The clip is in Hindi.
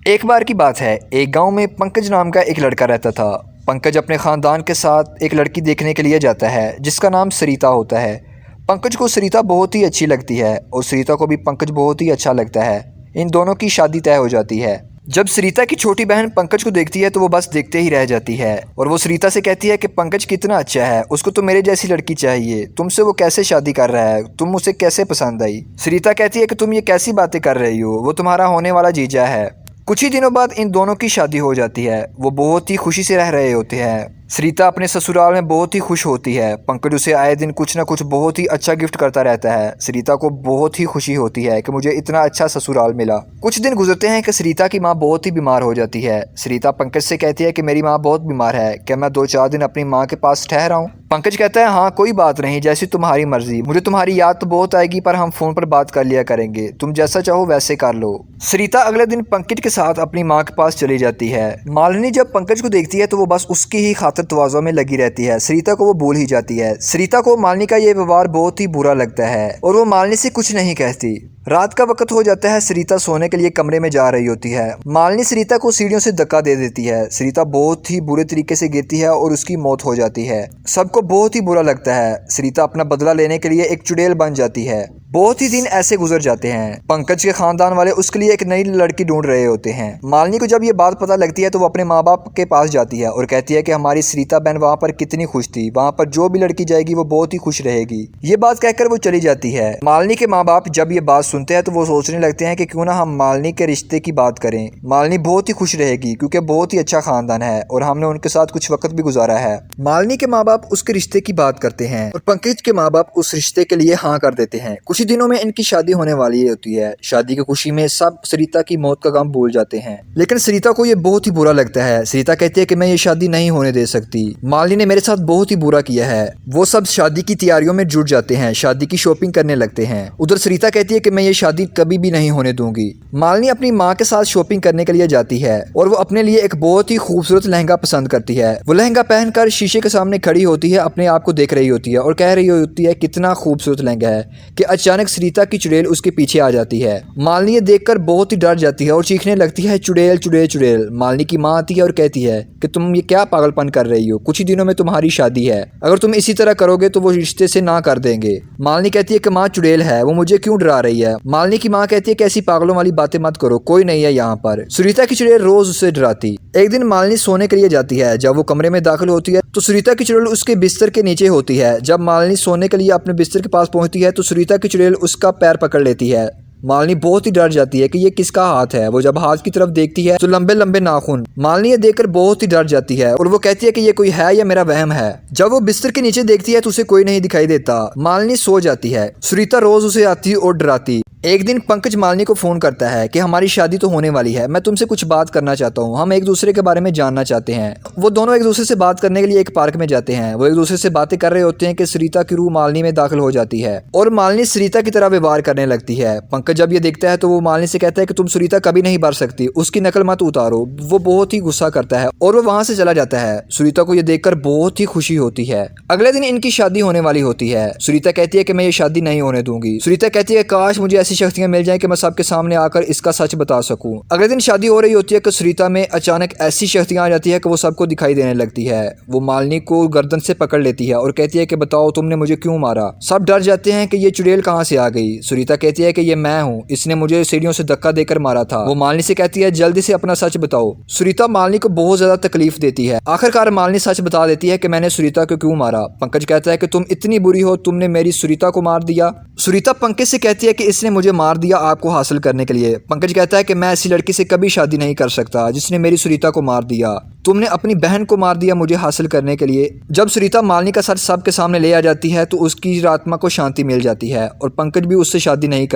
एक बार की बात है, एक गांव में पंकज नाम का एक लड़का रहता था। पंकज अपने ख़ानदान के साथ एक लड़की देखने के लिए जाता है जिसका नाम सरिता होता है। पंकज को सरिता बहुत ही अच्छी लगती है और सरिता को भी पंकज बहुत ही अच्छा लगता है। इन दोनों की शादी तय हो जाती है। जब सरिता की छोटी बहन पंकज को देखती है तो वो बस देखते ही रह जाती है और वो सरिता से कहती है कि पंकज कितना अच्छा है, उसको तो मेरे जैसी लड़की चाहिए। तुमसे वो कैसे शादी कर रहा है, तुम उसे कैसे पसंद आई। सरिता कहती है कि तुम ये कैसी बातें कर रही हो, वो तुम्हारा होने वाला जीजा है। कुछ ही दिनों बाद इन दोनों की शादी हो जाती है। वो बहुत ही खुशी से रह रहे होते हैं। सरिता अपने ससुराल में बहुत ही खुश होती है। पंकज उसे आए दिन कुछ ना कुछ बहुत ही अच्छा गिफ्ट करता रहता है। सरिता को बहुत ही खुशी होती है कि मुझे इतना अच्छा ससुराल मिला। कुछ दिन गुजरते हैं कि सरिता की माँ बहुत ही बीमार हो जाती है। सरिता पंकज से कहती है कि मेरी माँ बहुत बीमार है, क्या मैं 2-4 दिन अपनी माँ के पास ठहराऊं। पंकज कहता है हाँ कोई बात नहीं, जैसी तुम्हारी मर्जी। मुझे तुम्हारी याद तो बहुत आएगी पर हम फोन पर बात कर लिया करेंगे, तुम जैसा चाहो वैसे कर लो। सरिता अगले दिन पंकज के साथ अपनी माँ के पास चली जाती है। मालिनी जब पंकज को देखती है तो वो बस उसकी ही खातिर तवाज़ो में लगी रहती है। सरिता को वो भूल ही जाती है। सरिता को मालिनी का ये व्यवहार बहुत ही बुरा लगता है और वो मालिनी से कुछ नहीं कहती। रात का वक्त हो जाता है। सरिता सोने के लिए कमरे में जा रही होती है। मालिनी सरिता को सीढ़ियों से धक्का दे देती है। सरिता बहुत ही बुरे तरीके से गिरती है और उसकी मौत हो जाती है। सबको बहुत ही बुरा लगता है। सरिता अपना बदला लेने के लिए एक चुड़ैल बन जाती है। बहुत ही दिन ऐसे गुजर जाते हैं। पंकज के खानदान वाले उसके लिए एक नई लड़की ढूंढ रहे होते हैं। मालिनी को जब ये बात पता लगती है तो वो अपने माँ बाप के पास जाती है और कहती है कि हमारी सरिता बहन वहाँ पर कितनी खुश थी, वहाँ पर जो भी लड़की जाएगी वो बहुत ही खुश रहेगी। ये बात कहकर वो चली जाती है। मालिनी के माँ बाप जब ये बात सुनते हैं तो वो सोचने लगते हैं कि क्यों ना हम मालिनी के रिश्ते की बात करें। मालिनी बहुत ही खुश रहेगी क्योंकि बहुत ही अच्छा खानदान है और हमने उनके साथ कुछ वक्त भी गुजारा है। मालिनी के माँ बाप उसके रिश्ते की बात करते हैं और पंकज के माँ बाप उस रिश्ते के लिए हाँ कर देते हैं। कुछ ही दिनों में इनकी शादी होने वाली होती है। शादी की खुशी में सब सरिता की मौत का गम भूल जाते हैं, लेकिन सरिता को ये बहुत ही बुरा लगता है। सरिता कहती है कि मैं ये शादी नहीं होने दे सकती, मालिनी ने मेरे साथ बहुत ही बुरा किया है। वो सब शादी की तैयारियों में जुट जाते हैं, शादी की शॉपिंग करने लगते हैं। उधर सरिता कहती है कि मैं ये शादी कभी भी नहीं होने दूंगी। मालिनी अपनी माँ के साथ शॉपिंग करने के लिए जाती है और वो अपने लिए एक बहुत ही खूबसूरत लहंगा पसंद करती है। वो लहंगा पहनकर शीशे के सामने खड़ी होती है, अपने आप को देख रही होती है और कह रही होती है कितना खूबसूरत लहंगा है कि अचानक सरिता की चुड़ैल उसके पीछे आ जाती है। मालिनी ये देखकर बहुत ही डर जाती है और चीखने लगती है चुड़ैल चुड़ैल चुड़ैल। मालिनी की माँ आती है और कहती है कि तुम ये क्या पागलपन कर रही हो, कुछ ही दिनों में तुम्हारी शादी है, अगर तुम इसी तरह करोगे तो वो रिश्ते से ना कर देंगे। मालिनी कहती है कि माँ चुड़ैल है, वो मुझे क्यों डरा रही है। मालिनी की माँ कहती है कि ऐसी पागलों वाली बातें मत करो, कोई नहीं है यहाँ पर। सरिता की चुड़ैल रोज उसे डराती। एक दिन मालिनी सोने के लिए जाती है। जब वो कमरे में दाखिल होती है तो सरिता की चुड़ैल उसके बिस्तर के नीचे होती है। जब मालिनी सोने के लिए अपने बिस्तर के पास पहुंचती है तो सरिता की चुड़ैल उसका पैर पकड़ लेती है। मालिनी बहुत ही डर जाती है कि ये किसका हाथ है। वो जब हाथ की तरफ देखती है तो लंबे लंबे नाखून। मालिनी ये देखकर बहुत ही डर जाती है और वो कहती है कि ये कोई है या मेरा वहम है। जब वो बिस्तर के नीचे देखती है तो उसे कोई नहीं दिखाई देता। मालिनी सो जाती है। सरिता रोज उसे आती और डराती। एक दिन पंकज मालिनी को फोन करता है कि हमारी शादी तो होने वाली है, मैं तुमसे कुछ बात करना चाहता हूँ, हम एक दूसरे के बारे में जानना चाहते हैं। वो दोनों एक दूसरे से बात करने के लिए एक पार्क में जाते हैं। वो एक दूसरे से बातें कर रहे होते हैं कि सरिता की रूह मालिनी में दाखिल हो जाती है और मालिनी सरिता की तरह व्यवहार करने लगती है। पंकज जब ये देखता है तो वो मालिनी से कहता है कि तुम सरिता कभी नहीं भर सकती, उसकी नकल मत उतारो। वो बहुत ही गुस्सा करता है और वो वहां से चला जाता है। सरिता को ये देखकर बहुत ही खुशी होती है। अगले दिन इनकी शादी होने वाली होती है। सरिता कहती है कि मैं ये शादी नहीं होने दूंगी। सरिता कहती है काश मुझे ऐसी शक्तियां मिल जाए कि मैं सबके सामने आकर इसका सच बता सकूं। अगले दिन शादी हो रही होती है कि सरिता में अचानक ऐसी शक्तियां आ जाती है कि वो सबको दिखाई देने लगती है। वो मालिनी को गर्दन से पकड़ लेती है और कहती है कि बताओ तुमने मुझे क्यों मारा। सब डर जाते हैं कि ये चुड़ैल कहां से आ गई। सरिता कहती है कि ये मैं हूं, इसने मुझे सीढ़ियों से धक्का देकर मारा था। वो मालिनी से कहती है जल्दी से अपना सच बताओ। सरिता मालिनी को बहुत ज्यादा तकलीफ देती है। आखिरकार मालिनी सच बता देती है कि मैंने सरिता को क्यों मारा। पंकज कहता है कि तुम इतनी बुरी हो, तुमने मेरी सरिता को मार दिया। सरिता पंकज से कहती है कि इसने मुझे मार दिया आपको हासिल करने के लिए। पंकज कहता है कि मैं ऐसी लड़की से कभी शादी नहीं कर सकता जिसने मेरी सरिता को मार दिया। तुमने अपनी बहन को मार दिया मुझे हासिल करने के लिए। जब सरिता मालिनी का सच सबके सामने ले आ जाती है तो उसकी आत्मा को शांति मिल जाती है और पंकज भी उससे शादी नहीं करता।